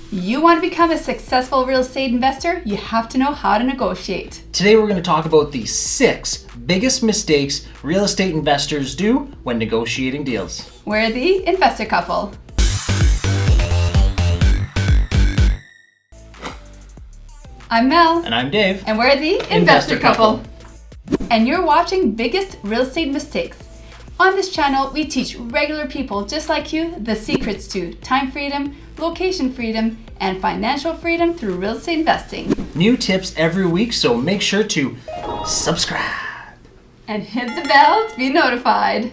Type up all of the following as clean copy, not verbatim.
You want to become a successful real estate investor? You have to know how to negotiate. Today we're going to talk about the 6 biggest mistakes real estate investors do when negotiating deals. We're the investor couple. I'm Mel. And I'm Dave. And we're the investor couple. And you're watching Biggest Real Estate Mistakes. On this channel, we teach regular people just like you the secrets to time freedom, location freedom, and financial freedom through real estate investing. New tips every week, so make sure to subscribe. And hit the bell to be notified.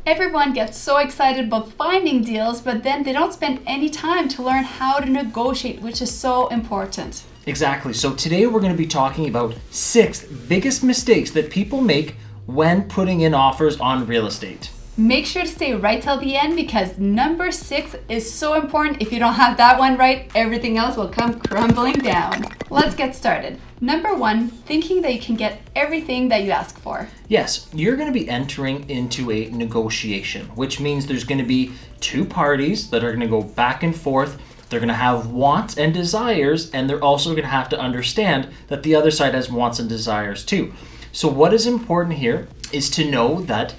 Everyone gets so excited about finding deals, but then they don't spend any time to learn how to negotiate, which is so important. Exactly. So today we're going to be talking about 6 biggest mistakes that people make when putting in offers on real estate. Make sure to stay right till the end because number 6 is so important. If you don't have that one right, everything else will come crumbling down. Let's get started. Number 1, thinking that you can get everything that you ask for. Yes, you're going to be entering into a negotiation, which means there's going to be 2 parties that are going to go back and forth. They're going to have wants and desires, and they're also going to have to understand that the other side has wants and desires too. So what is important here is to know that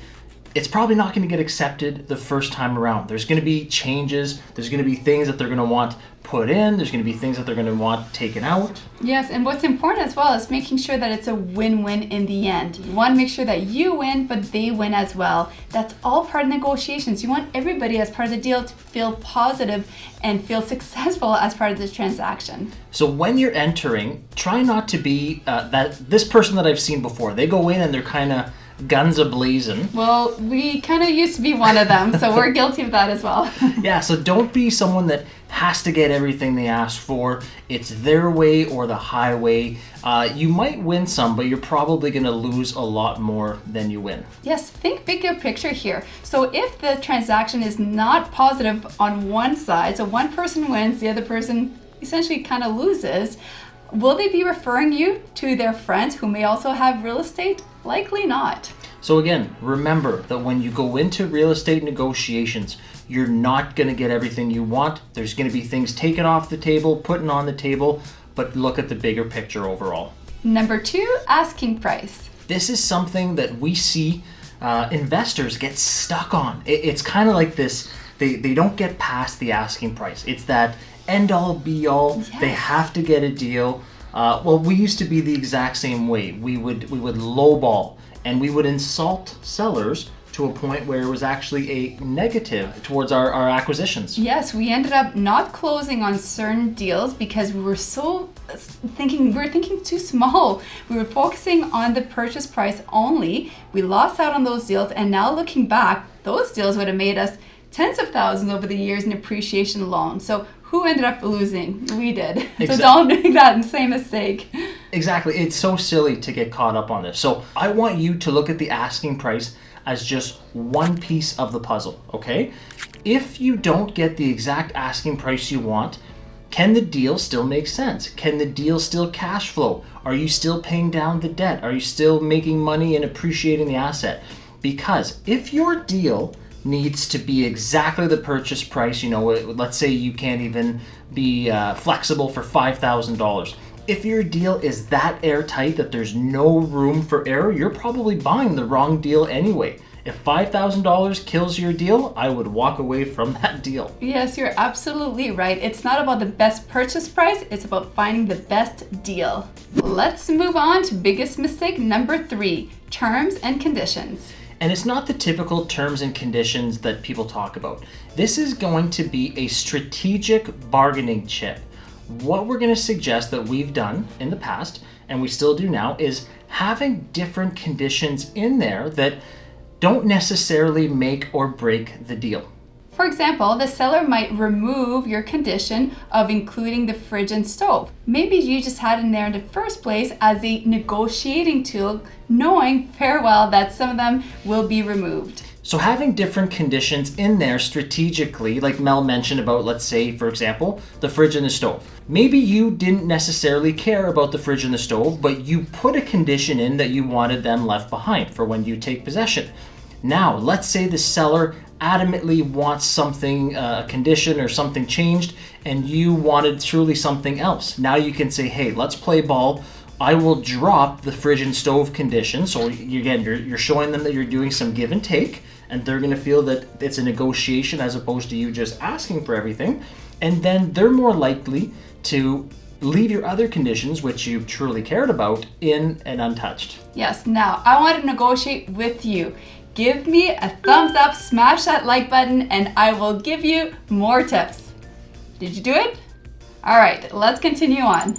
it's probably not going to get accepted the first time around. There's going to be changes. There's going to be things that they're going to want put in. There's going to be things that they're going to want taken out. Yes, and what's important as well is making sure that it's a win-win in the end. You want to make sure that you win, but they win as well. That's all part of negotiations. You want everybody as part of the deal to feel positive and feel successful as part of this transaction. So when you're entering, try not to be this person that I've seen before. They go in and they're kind of guns a-blazing. Well, we kind of used to be one of them, so we're guilty of that as well. Yeah, so don't be someone that has to get everything they ask for. It's their way or the highway. You might win some, but you're probably going to lose a lot more than you win. Yes, think bigger picture here. So if the transaction is not positive on one side, so one person wins, the other person essentially kind of loses, will they be referring you to their friends who may also have real estate? Likely not. So again, remember that when you go into real estate negotiations, you're not going to get everything you want. There's going to be things taken off the table, put on the table, but look at the bigger picture overall. Number 2, asking price. This is something that we see investors get stuck on. It's kind of like this, they don't get past the asking price. It's that end all be all. Yes. They have to get a deal. Well, we used to be the exact same way. We would lowball and we would insult sellers to a point where it was actually a negative towards our acquisitions. Yes, we ended up not closing on certain deals because we were thinking too small. We were focusing on the purchase price only. We lost out on those deals, and now looking back, those deals would have made us tens of thousands over the years in appreciation alone. So who ended up losing? We did. Exactly. So don't make that same mistake. Exactly. It's so silly to get caught up on this. So I want you to look at the asking price as just one piece of the puzzle, okay? If you don't get the exact asking price you want, can the deal still make sense? Can the deal still cash flow? Are you still paying down the debt? Are you still making money and appreciating the asset? Because if your deal needs to be exactly the purchase price, let's say you can't even be flexible for $5,000. If your deal is that airtight that there's no room for error, you're probably buying the wrong deal anyway. If $5,000 kills your deal, I would walk away from that deal. Yes, you're absolutely right. It's not about the best purchase price, it's about finding the best deal. Let's move on to biggest mistake number 3, terms and conditions. And it's not the typical terms and conditions that people talk about. This is going to be a strategic bargaining chip. What we're going to suggest that we've done in the past, and we still do now, is having different conditions in there that don't necessarily make or break the deal. For example, the seller might remove your condition of including the fridge and stove. Maybe you just had in there in the first place as a negotiating tool, knowing very well that some of them will be removed. So having different conditions in there strategically, like Mel mentioned about, let's say, for example, the fridge and the stove. Maybe you didn't necessarily care about the fridge and the stove, but you put a condition in that you wanted them left behind for when you take possession. Now, let's say the seller adamantly wants something, a condition or something changed, and you wanted truly something else. Now you can say, hey, let's play ball. I will drop the fridge and stove condition. So again, you're showing them that you're doing some give and take, and they're going to feel that it's a negotiation as opposed to you just asking for everything. And then they're more likely to leave your other conditions, which you truly cared about, in and untouched. Yes, now I want to negotiate with you. Give me a thumbs up, smash that like button, and I will give you more tips. Did you do it? All right, let's continue on.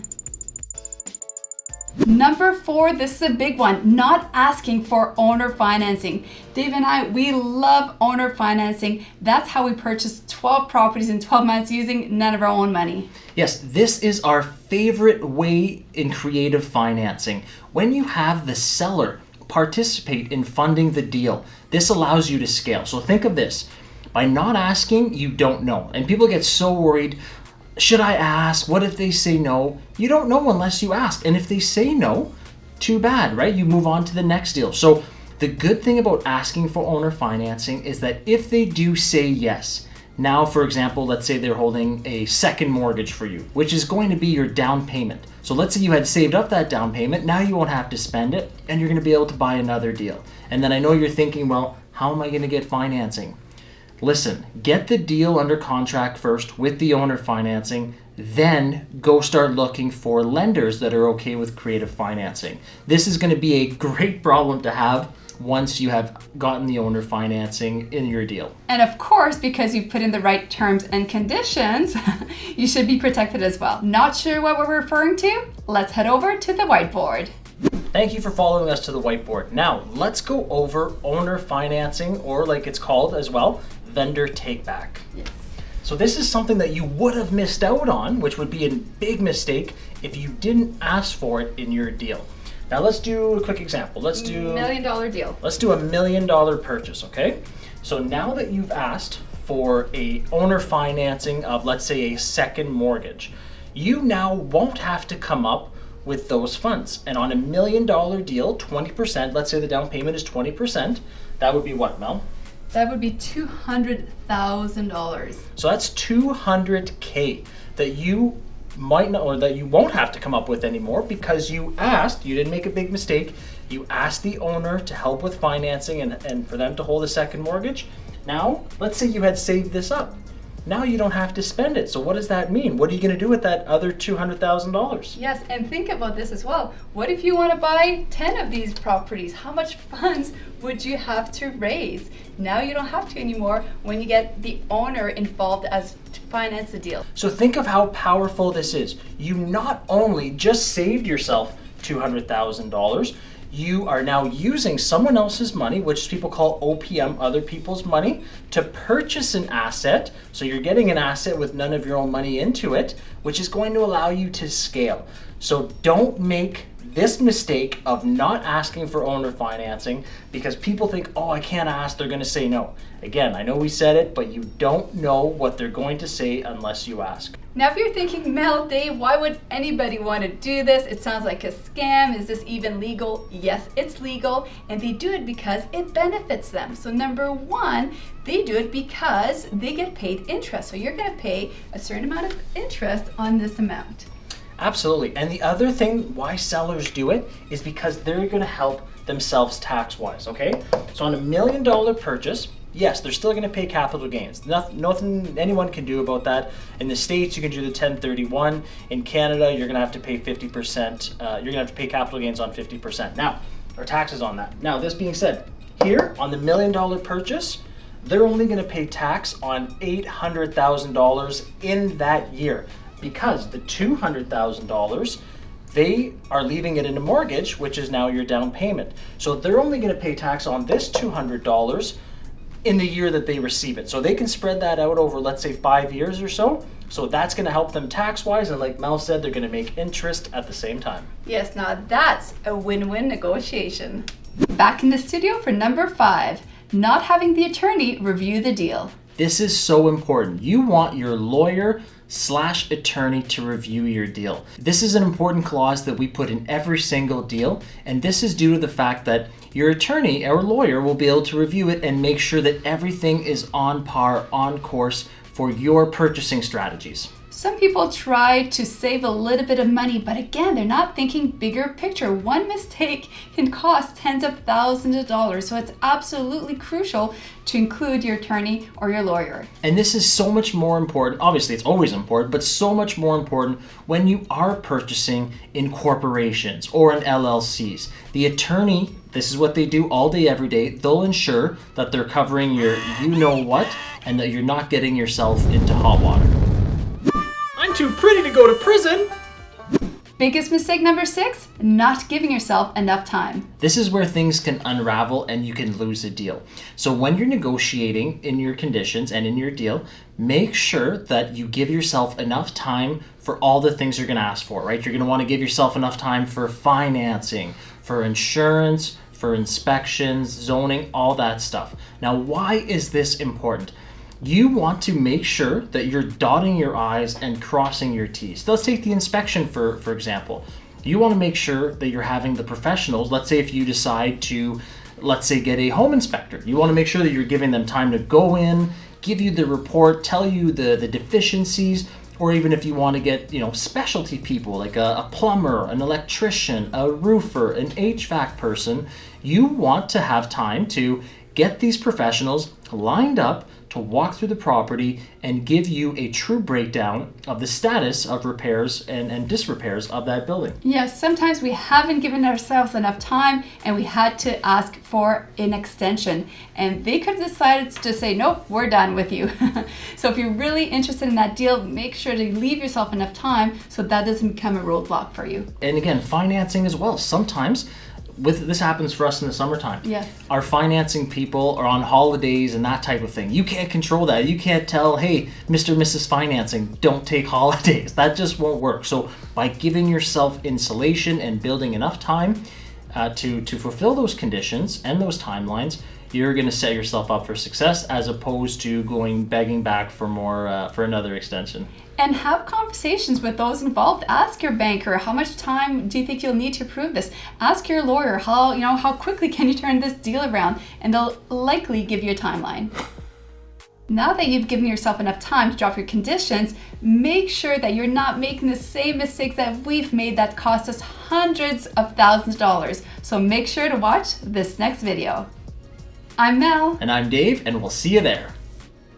Number 4, this is a big one, not asking for owner financing. Dave and I, we love owner financing. That's how we purchased 12 properties in 12 months using none of our own money. Yes, this is our favorite way in creative financing. When you have the seller participate in funding the deal, this allows you to scale. So think of this. By not asking, you don't know. And people get so worried. Should I ask? What if they say no? You don't know unless you ask. And if they say no, too bad, right? You move on to the next deal. So the good thing about asking for owner financing is that if they do say yes, now, for example, let's say they're holding a second mortgage for you, which is going to be your down payment. So let's say you had saved up that down payment. Now you won't have to spend it, and you're going to be able to buy another deal. And then I know you're thinking, well, how am I going to get financing? Listen, get the deal under contract first with the owner financing, then go start looking for lenders that are okay with creative financing. This is going to be a great problem to have once you have gotten the owner financing in your deal. And of course, because you've put in the right terms and conditions, you should be protected as well. Not sure what we're referring to? Let's head over to the whiteboard. Thank you for following us to the whiteboard. Now, let's go over owner financing, or like it's called as well, vendor take back. Yes. So this is something that you would have missed out on, which would be a big mistake if you didn't ask for it in your deal. Now let's do a quick example. Let's do $1 million deal. Let's do a $1 million purchase, okay? So now that you've asked for a owner financing of, let's say, a second mortgage, you now won't have to come up with those funds. And on a $1 million deal, 20%, let's say the down payment is 20%, that would be what, Mel? That would be $200,000. So that's $200K that you might not, or that you won't have to come up with anymore because you asked, you didn't make a big mistake, you asked the owner to help with financing and for them to hold a second mortgage. Now, let's say you had saved this up. Now you don't have to spend it. So what does that mean? What are you going to do with that other $200,000? Yes, and think about this as well. What if you want to buy 10 of these properties? How much funds would you have to raise? Now you don't have to anymore when you get the owner involved as to finance the deal. So think of how powerful this is. You not only just saved yourself $200,000, you are now using someone else's money, which people call OPM, other people's money, to purchase an asset. So you're getting an asset with none of your own money into it, which is going to allow you to scale. So don't make this mistake of not asking for owner financing because people think, oh, I can't ask, they're going to say no. Again, I know we said it, but you don't know what they're going to say unless you ask. Now, if you're thinking, Mel, Dave, why would anybody want to do this? It sounds like a scam. Is this even legal? Yes, it's legal, and they do it because it benefits them. So number one, they do it because they get paid interest. So you're going to pay a certain amount of interest on this amount. Absolutely. And the other thing why sellers do it is because they're going to help themselves tax-wise, okay? So on a $1 million purchase, yes, they're still going to pay capital gains. Nothing anyone can do about that. In the States, you can do the 1031. In Canada, you're going to have to pay 50%. You're going to have to pay capital gains on 50%. Now, or taxes on that. Now, this being said, here on the $1 million purchase, they're only going to pay tax on $800,000 in that year because the $200,000, they are leaving it in a mortgage, which is now your down payment. So they're only going to pay tax on this $200 in the year that they receive it. So they can spread that out over, let's say, 5 years or so. So that's going to help them tax-wise. And like Mel said, they're going to make interest at the same time. Yes, now that's a win-win negotiation. Back in the studio for number 5, not having the attorney review the deal. This is so important. You want your lawyer/attorney to review your deal. This is an important clause that we put in every single deal, and this is due to the fact that your attorney or lawyer will be able to review it and make sure that everything is on par, on course for your purchasing strategies. Some people try to save a little bit of money, but again, they're not thinking bigger picture. One mistake can cost tens of thousands of dollars, so it's absolutely crucial to include your attorney or your lawyer. And this is so much more important. Obviously, it's always important, but so much more important when you are purchasing in corporations or in LLCs. The attorney, this is what they do all day, every day. They'll ensure that they're covering your you-know-what and that you're not getting yourself into hot water. I'm too pretty to go to prison. Biggest mistake number 6, not giving yourself enough time. This is where things can unravel and you can lose a deal. So when you're negotiating in your conditions and in your deal, make sure that you give yourself enough time for all the things you're going to ask for, right? You're going to want to give yourself enough time for financing, for insurance, for inspections, zoning, all that stuff. Now, why is this important? You want to make sure that you're dotting your I's and crossing your T's. Let's take the inspection for example. You want to make sure that you're having the professionals. Let's say if you decide to, let's say, get a home inspector. You want to make sure that you're giving them time to go in, give you the report, tell you the deficiencies, or even if you want to get, specialty people like a plumber, an electrician, a roofer, an HVAC person, you want to have time to get these professionals lined up to walk through the property and give you a true breakdown of the status of repairs and disrepairs of that building. Yes, sometimes we haven't given ourselves enough time and we had to ask for an extension. And they could have decided to say, nope, we're done with you. So if you're really interested in that deal, make sure to leave yourself enough time so that doesn't become a roadblock for you. And again, financing as well. Sometimes this happens for us in the summertime. Yes. Our financing people are on holidays and that type of thing. You can't control that. You can't tell, hey, Mr. and Mrs. Financing, don't take holidays. That just won't work. So by giving yourself insulation and building enough time to fulfill those conditions and those timelines, you're going to set yourself up for success as opposed to going begging back for more for another extension. And have conversations with those involved. Ask your banker, how much time do you think you'll need to approve this? Ask your lawyer, how quickly can you turn this deal around? And they'll likely give you a timeline. Now that you've given yourself enough time to drop your conditions, make sure that you're not making the same mistakes that we've made that cost us hundreds of thousands of dollars. So make sure to watch this next video. I'm Mel. And I'm Dave, and we'll see you there.